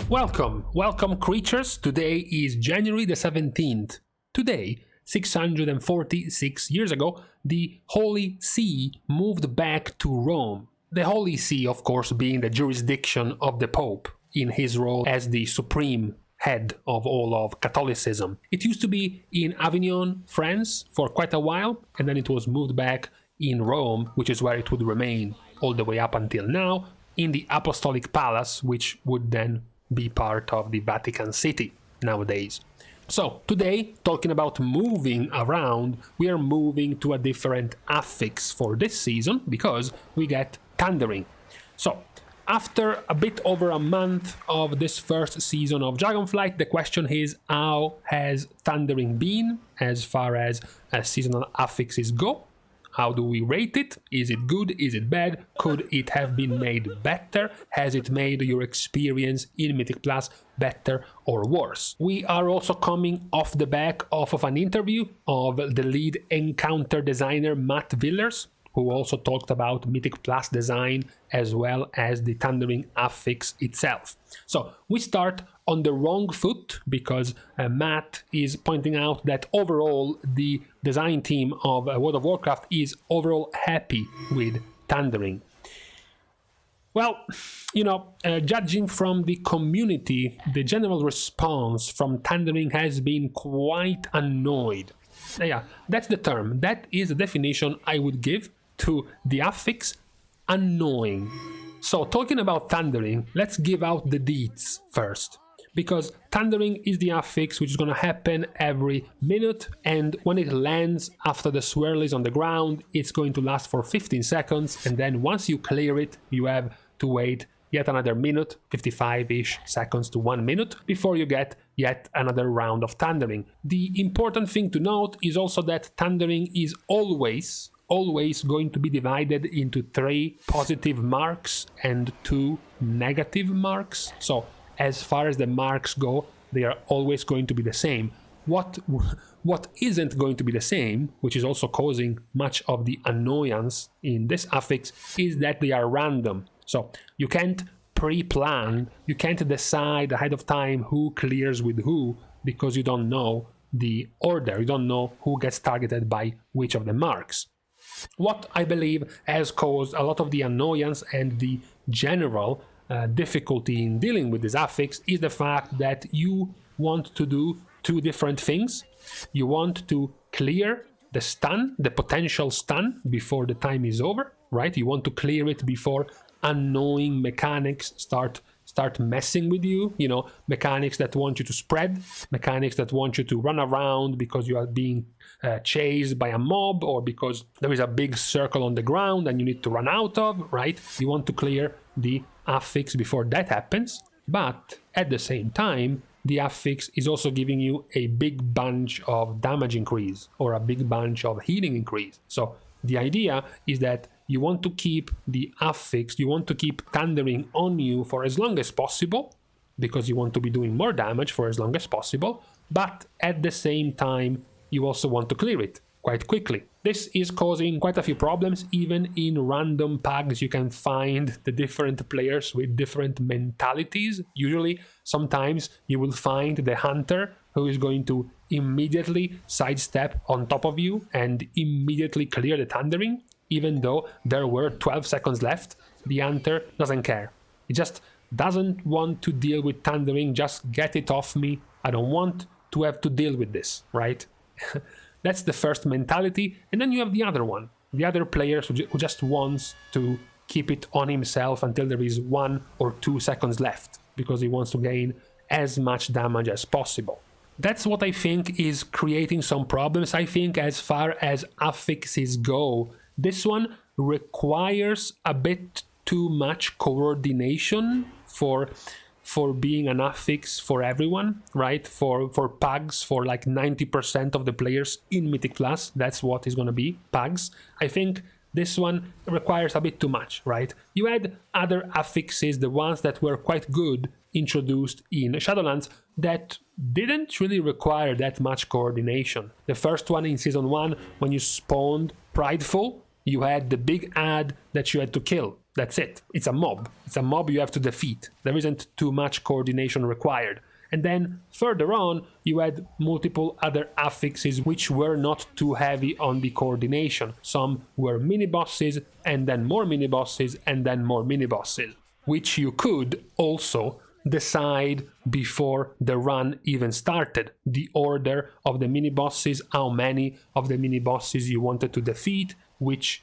Welcome creatures. Today is January the 17th. Today, 646 years ago, the Holy See moved back to Rome. The Holy See, of course, being the jurisdiction of the Pope in his role as the supreme head of all of Catholicism. It used to be in Avignon, France for quite a while, and then it was moved back in Rome, which is where it would remain all the way up until now, in the Apostolic Palace, which would then be part of the Vatican City nowadays. So today, talking about moving around, we are moving to a different affix for this season because we get Thundering. So after a bit over a month of this first season of Dragonflight, the question is, how has Thundering been as far as seasonal affixes go? How do we rate it? Is it good? Is it bad? Could it have been made better? Has it made your experience in Mythic Plus better or worse? We are also coming off the back of an interview of the lead encounter designer Matt Villers, who also talked about Mythic Plus design as well as the Thundering affix itself. So we start on the wrong foot because Matt is pointing out that overall the design team of World of Warcraft is overall happy with Thundering. Well, judging from the community, the general response from Thundering has been quite annoyed. Yeah, that's the term. That is the definition I would give to the affix, annoying. So talking about Thundering, let's give out the deets first. Because Thundering is the affix which is going to happen every minute, and when it lands after the swirl is on the ground, it's going to last for 15 seconds, and then once you clear it, you have to wait yet another minute, 55-ish seconds to 1 minute, before you get yet another round of Thundering. The important thing to note is also that Thundering is always going to be divided into 3 positive marks and 2 negative marks. So as far as the marks go, they are always going to be the same. What isn't going to be the same, which is also causing much of the annoyance in this affix, is that they are random. So you can't pre-plan, you can't decide ahead of time who clears with who, because you don't know the order, you don't know who gets targeted by which of the marks. What I believe has caused a lot of the annoyance and the general difficulty in dealing with this affix is the fact that you want to do 2 different things. You want to clear the stun, the potential stun, before the time is over, right? You want to clear it before annoying mechanics start messing with you, mechanics that want you to spread, mechanics that want you to run around because you are being chased by a mob, or because there is a big circle on the ground and you need to run out of, right? You want to clear the affix before that happens, but at the same time, the affix is also giving you a big bunch of damage increase or a big bunch of healing increase. So the idea is that you want to keep the affix, you want to keep Thundering on you for as long as possible, because you want to be doing more damage for as long as possible, but at the same time, you also want to clear it quite quickly. This is causing quite a few problems. Even in random PuGs, you can find the different players with different mentalities. Usually, sometimes you will find the hunter who is going to immediately sidestep on top of you and immediately clear the Thundering. Even though there were 12 seconds left, the hunter doesn't care. He just doesn't want to deal with Thundering, just get it off me. I don't want to have to deal with this, right? That's the first mentality. And then you have the other one, the other players who just wants to keep it on himself until there is 1 or 2 seconds left, because he wants to gain as much damage as possible. That's what I think is creating some problems. I think as far as affixes go, this one requires a bit too much coordination for being an affix for everyone, right? For PuGs, for like 90% of the players in Mythic Plus, that's what is going to be, PuGs. I think this one requires a bit too much, right? You had other affixes, the ones that were quite good, introduced in Shadowlands, that didn't really require that much coordination. The first one in Season 1, when you spawned Prideful, you had the big ad that you had to kill. That's it. It's a mob. It's a mob you have to defeat. There isn't too much coordination required. And then further on, you had multiple other affixes which were not too heavy on the coordination. Some were mini-bosses, and then more mini-bosses, and then more mini-bosses, which you could also decide before the run even started. The order of the mini-bosses, how many of the mini-bosses you wanted to defeat, which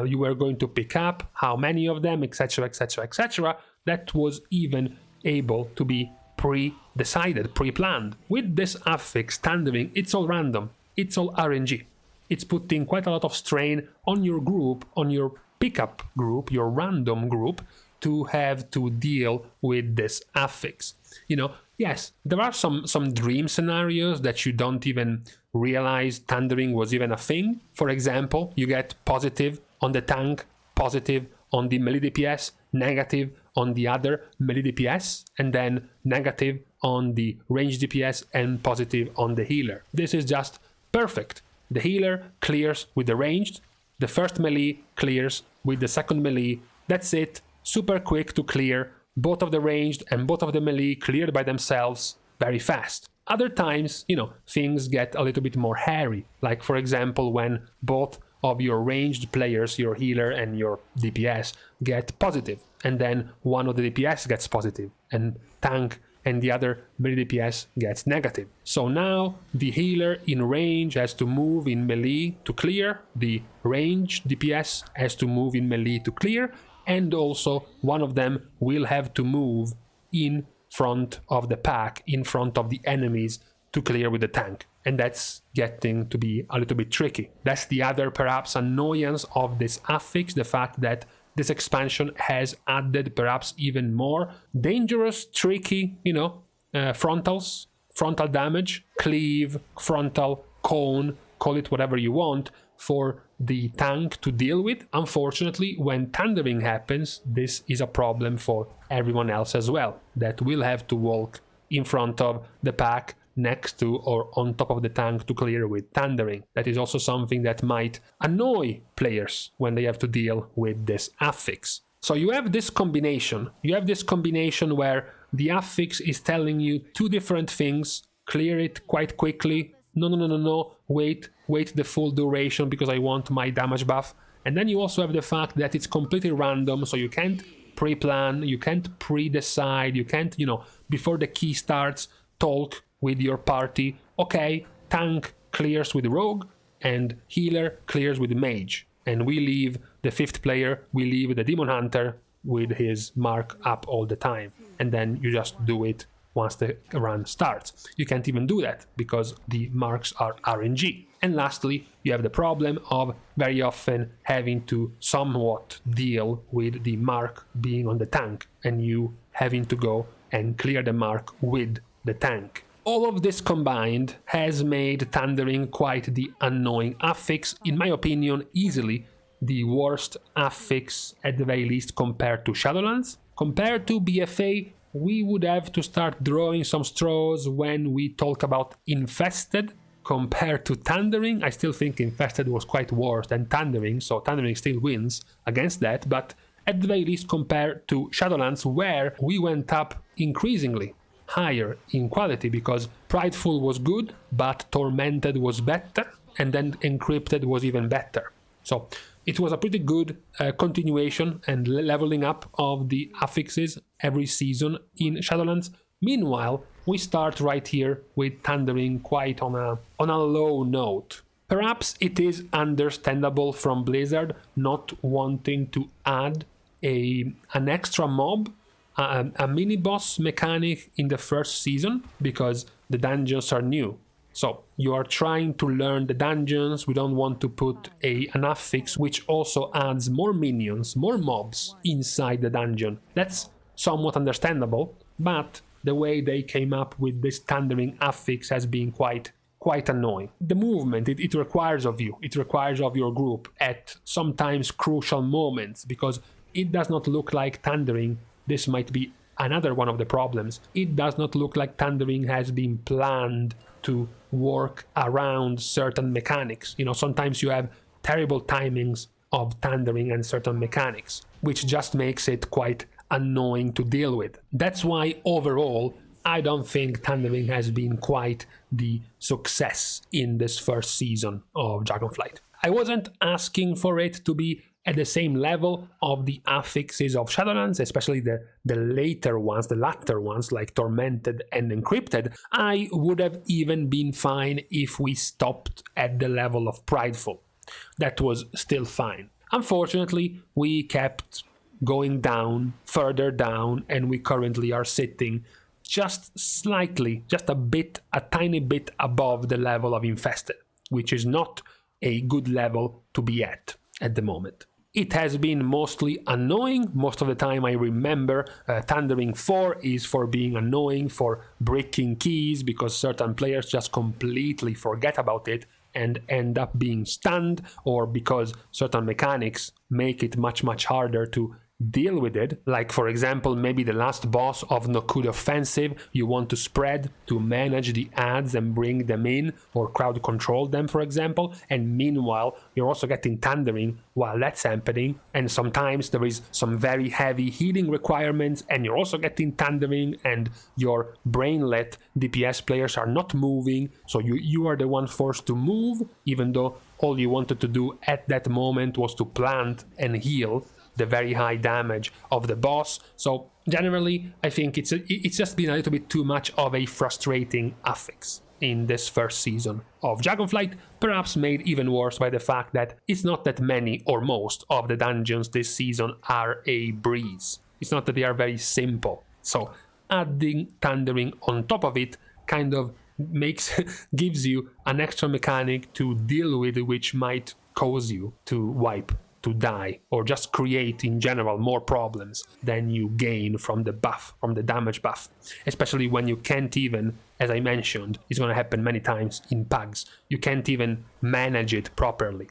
you were going to pick up, how many of them, etc, etc, etc. That was even able to be pre-decided, pre-planned. With this affix Thundering, it's all random, it's all RNG. It's putting quite a lot of strain on your group, on your pickup group, your random group, to have to deal with this affix. You know, yes, there are some dream scenarios that you don't even realize Thundering was even a thing. For example, you get positive on the tank, positive on the melee DPS, negative on the other melee DPS, and then negative on the range DPS and positive on the healer. This is just perfect. The healer clears with the ranged, the first melee clears with the second melee. That's it. Super quick to clear. Both of the ranged and both of the melee cleared by themselves very fast. Other times, you know, things get a little bit more hairy. Like, for example, when both of your ranged players, your healer and your DPS, get positive, and then one of the DPS gets positive, and tank and the other melee DPS gets negative. So now the healer in range has to move in melee to clear, the ranged DPS has to move in melee to clear, and also one of them will have to move in front of the pack, in front of the enemies, to clear with the tank. And that's getting to be a little bit tricky. That's the other perhaps annoyance of this affix, the fact that this expansion has added perhaps even more dangerous, tricky, you know, frontals, frontal damage, cleave, frontal, cone, call it whatever you want, for the tank to deal with. Unfortunately, when Thundering happens, this is a problem for everyone else as well, that will have to walk in front of the pack, next to or on top of the tank to clear with Thundering. That is also something that might annoy players when they have to deal with this affix. So you have this combination. You have this combination where the affix is telling you two different things. Clear it quite quickly. No, wait the full duration because I want my damage buff. And then you also have the fact that it's completely random, so you can't pre-plan, you can't pre-decide, you can't, you know, before the key starts, talk with your party. Okay, tank clears with rogue and healer clears with mage, and we leave the fifth player, we leave the demon hunter with his mark up all the time, and then you just do it once the run starts. You can't even do that because the marks are RNG. And lastly, you have the problem of very often having to somewhat deal with the mark being on the tank and you having to go and clear the mark with the tank. All of this combined has made Thundering quite the annoying affix, in my opinion easily the worst affix at the very least compared to Shadowlands. Compared to BFA, we would have to start drawing some straws when we talk about Infested. Compared to Thundering, I still think Infested was quite worse than Thundering, so Thundering still wins against that, but at the very least compared to Shadowlands, where we went up increasingly higher in quality because Prideful was good, but Tormented was better, and then Encrypted was even better. So it was a pretty good continuation and leveling up of the affixes every season in Shadowlands. Meanwhile, we start right here with Thundering quite on a low note. Perhaps it is understandable from Blizzard not wanting to add an extra mob, a mini-boss mechanic in the first season, because the dungeons are new. So you are trying to learn the dungeons, we don't want to put an affix which also adds more minions, more mobs inside the dungeon. That's somewhat understandable, but the way they came up with this Thundering affix has been quite annoying. The movement, it requires of you, it requires of your group at sometimes crucial moments, because it does not look like Thundering. This might be another one of the problems. It does not look like Thundering has been planned to work around certain mechanics. You know, sometimes you have terrible timings of Thundering and certain mechanics, which just makes it quite annoying to deal with. That's why overall I don't think Thundering has been quite the success in this first season of Dragonflight. I wasn't asking for it to be at the same level of the affixes of Shadowlands, especially the later ones, the latter ones like Tormented and Encrypted. I would have even been fine if we stopped at the level of Prideful. That was still fine. Unfortunately, we kept going down, further down, and we currently are sitting just slightly, just a tiny bit above the level of Infested, which is not a good level to be at the moment. It has been mostly annoying. Most of the time I remember Thundering 4 is for being annoying, for breaking keys, because certain players just completely forget about it and end up being stunned, or because certain mechanics make it much harder to deal with it. Like, for example, maybe the last boss of Nokud Offensive, you want to spread to manage the ads and bring them in, or crowd control them, for example, and meanwhile you're also getting Thundering while that's happening, and sometimes there is some very heavy healing requirements and you're also getting Thundering, and your brainlet DPS players are not moving, so you are the one forced to move, even though all you wanted to do at that moment was to plant and heal the very high damage of the boss. So generally I think it's just been a little bit too much of a frustrating affix in this first season of Dragonflight, perhaps made even worse by the fact that it's not that many or most of the dungeons this season are a breeze. It's not that they are very simple, so adding Thundering on top of it kind of gives you an extra mechanic to deal with, which might cause you to wipe, to die, or just create in general more problems than you gain from the buff, from the damage buff, especially when you can't even, as I mentioned, it's going to happen many times in PuGs, you can't even manage it properly.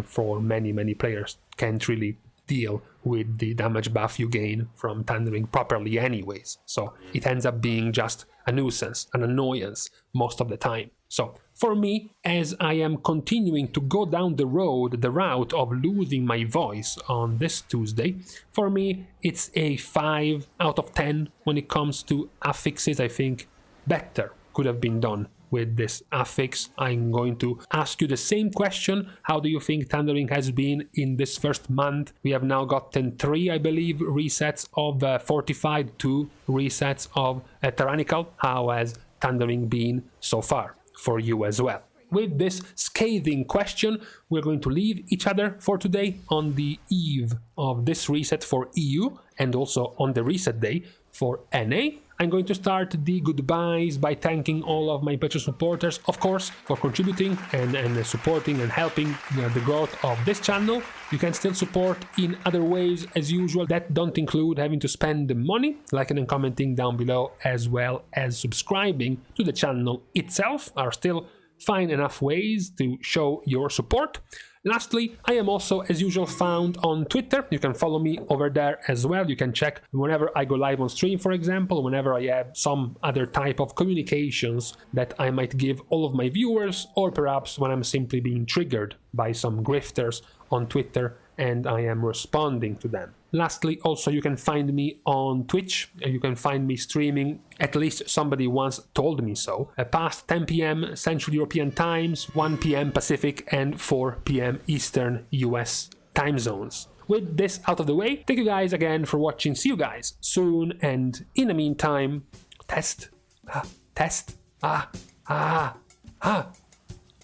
For many players can't really deal with the damage buff you gain from Thundering properly anyways, so it ends up being just a nuisance, an annoyance most of the time. So for me, as I am continuing to go down the route of losing my voice on this Tuesday, for me it's a 5 out of 10 when it comes to affixes. I think better could have been done with this affix. I'm going to ask you the same question. How do you think Thundering has been in this first month? We have now gotten 3, I believe, resets of Fortified, 2 resets of Tyrannical. How has Thundering been so far for you as well? With this scathing question, we're going to leave each other for today on the eve of this reset for EU, and also on the reset day for NA. I'm going to start the goodbyes by thanking all of my Patreon supporters, of course, for contributing and supporting and helping the growth of this channel. You can still support in other ways as usual that don't include having to spend the money, liking and commenting down below, as well as subscribing to the channel itself are still fine enough ways to show your support. Lastly, I am also, as usual, found on Twitter. You can follow me over there as well. You can check whenever I go live on stream, for example, whenever I have some other type of communications that I might give all of my viewers, or perhaps when I'm simply being triggered by some grifters on Twitter and I am responding to them. Lastly, also, you can find me on Twitch. You can find me streaming, at least somebody once told me so, past 10 p.m. Central European times, 1 p.m. Pacific, and 4 p.m. Eastern US time zones. With this out of the way, thank you guys again for watching. See you guys soon, and in the meantime, test.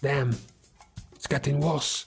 Damn, it's getting worse.